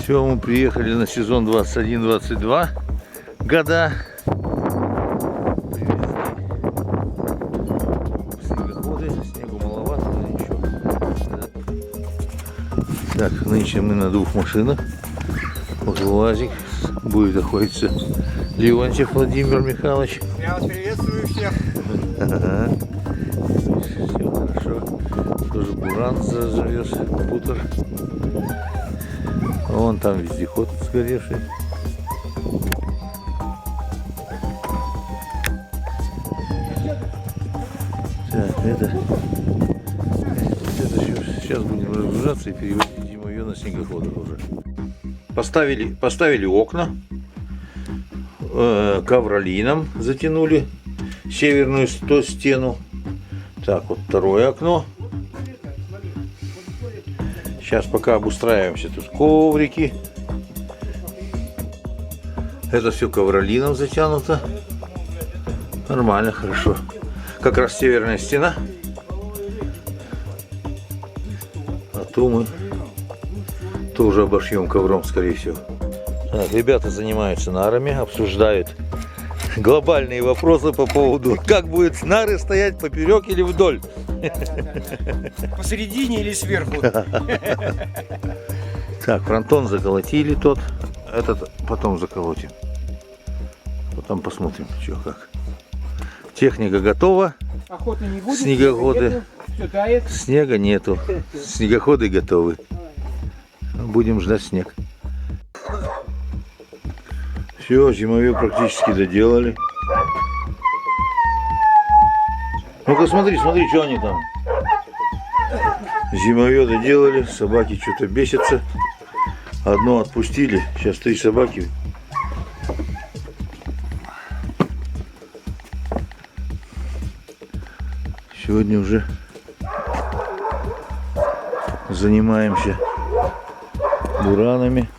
Все, мы приехали на сезон 21-22 года. Привезли снегоходы, снегу маловато, но ничего. Так, нынче мы на двух машинах. Вот УАЗик, будет находиться Леонтьев Владимир Михайлович. Я вас приветствую всех. Все хорошо. Тоже буран завез, бутер. Вон там вездеход сгоревший. Так, это сейчас будем разгружаться и переводить ее на снегоходах уже. Поставили окна, ковролином затянули северную стену. Так, вот второе окно. Сейчас пока обустраиваемся, тут коврики. Это все ковролином затянуто. Нормально, хорошо. Как раз северная стена. А то мы тоже обошьем ковром, скорее всего. Так, ребята занимаются нарами, обсуждают глобальные вопросы по поводу, как будет нары стоять поперек или вдоль. Посередине или сверху? Так, фронтон заколотили тот, этот потом заколотим. Потом посмотрим, что как. Техника готова. Охоты не будет, Снегоходы. Все тает. Снега нету. Снегоходы готовы. Будем ждать снег. Все, зимовье практически доделали. Ну-ка смотри, что они там. Зимовье доделали, собаки что-то бесятся. Одну отпустили, сейчас 3 собаки. Сегодня уже занимаемся буранами.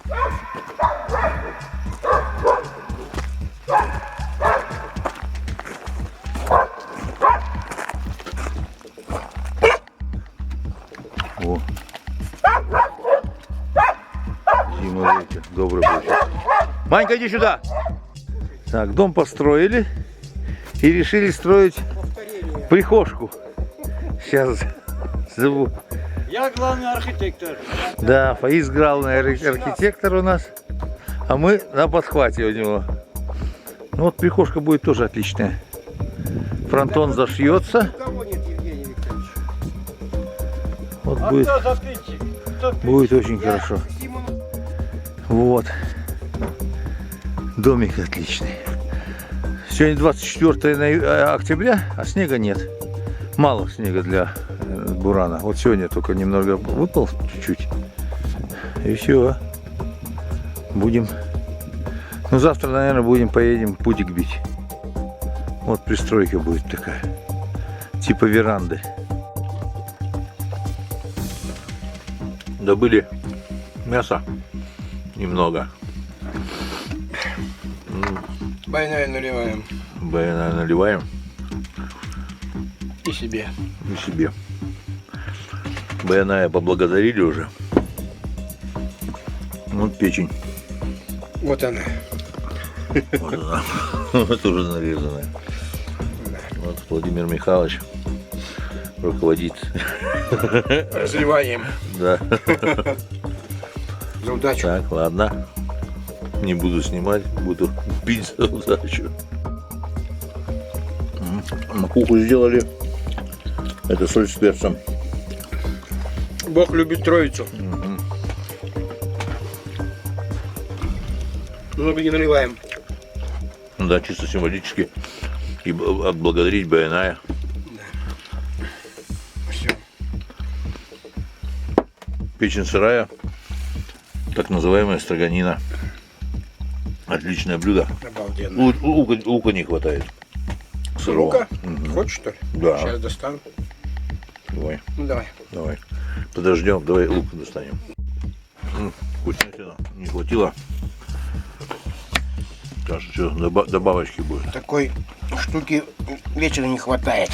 О. Зимовой ветер добрый будет. Манька, иди сюда. Так, дом построили и решили строить прихожку. Сейчас зову. Я главный архитектор. Да, Фаиз главный архитектор у нас, а мы на подхвате у него. Ну вот прихожка будет тоже отличная. Фронтон зашьется. Вот будет очень хорошо. Вот. Домик отличный. Сегодня 24 октября, а снега нет. Мало снега для бурана. Вот сегодня только немного выпал, чуть-чуть. И все. Будем. Ну завтра, наверное, поедем путик бить. Вот пристройка будет такая. Типа веранды. Добыли мясо. Немного. Байная наливаем. Байная наливаем. И себе. И себе. Байная поблагодарили уже. Вот печень. Вот она. Вот она. Вот уже нарезанная. Вот Владимир Михайлович руководит Разливаем. Да. За удачу. Так, ладно. Не буду снимать, буду пить за удачу. Макуху сделали. Это соль с перцем. Бог любит троицу. Много не наливаем. Да, чисто символически. И отблагодарить Байная. Все. Печень сырая. Так называемая строганина. Отличное блюдо. Обалденно. Лука не хватает. Сырого. Лука? Хочешь, что ли? Да. Сейчас достану. Давай. Ну давай. Давай. Подождем, давай лук достанем. Вкуснятина. Не хватило. Сейчас что, добавочки будет. Такой штуки вечера не хватает.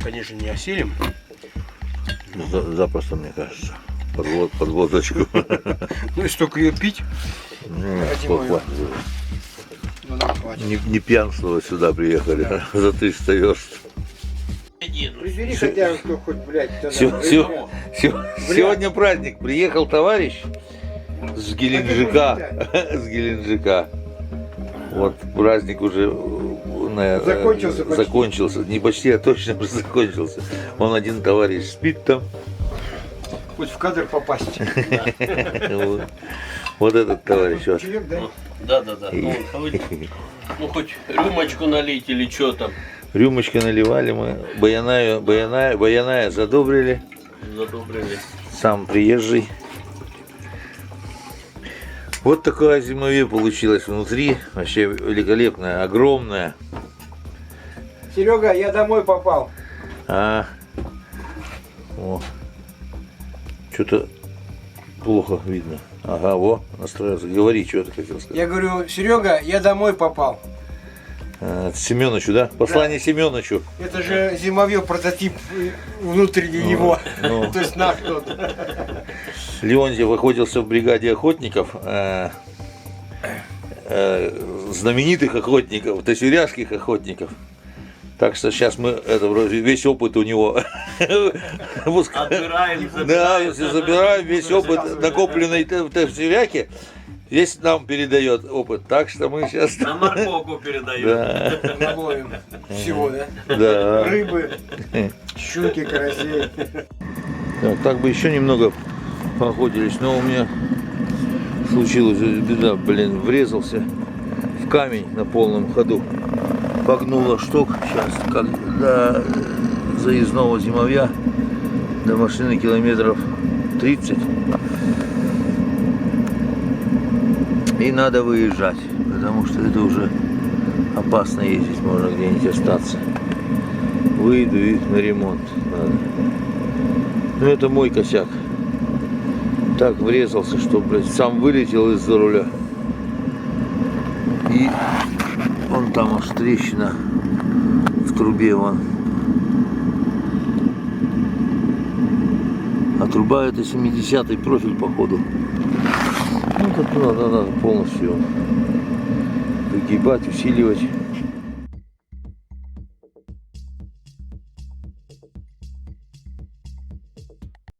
Конечно, не осилим. Запросто, мне кажется. Под водочку. Ну, если только ее пить, Хватит. ну, нам хватит. Не пьянствовать сюда приехали за 300 верст. Прибери хотя бы, кто хоть, блядь, Сегодня праздник. Приехал товарищ с Геленджика. С Геленджика. Вот праздник уже, наверное, закончился. Не почти, а точно уже закончился. Он один товарищ спит там. Хоть в кадр попасть. Вот этот товарищ. Вот. Да. Ну хоть рюмочку налить или что там. Рюмочкой наливали мы. Баяная задобрили. Сам приезжий. Вот такое зимовье получилось внутри. Вообще великолепное, огромное. Серега, я домой попал. Что-то плохо видно. Ага, во, настроился. Говори, что ты хотел сказать. Я говорю, Серега, я домой попал. Семеновичу, да? Послание Семеновичу. Это же зимовье прототип внутренний его. ну. То есть наш тот. Леонтьев охотился в бригаде охотников, знаменитых охотников, тысячеряжских охотников. Так что сейчас мы весь опыт у него Отбираем, да, забираем весь опыт, накопленный в тысячеряке. Здесь нам передает опыт, так что мы сейчас... на морковку передаем. Да. Наловим всего, да? Да. Рыбы, щуки, карасей. Так бы еще немного поохотились, но у меня случилась беда, врезался в камень на полном ходу. Погнуло шток сейчас, как до заездного зимовья, до машины километров 30. И надо выезжать, потому что это уже опасно ездить, можно где-нибудь остаться. Выйду и на ремонт надо. Ну это мой косяк. Так врезался, что, блядь, сам вылетел из-за руля. И вон там аж трещина в трубе, вон. А труба это 70-й профиль, походу. Ну, тут надо полностью выгибать, усиливать.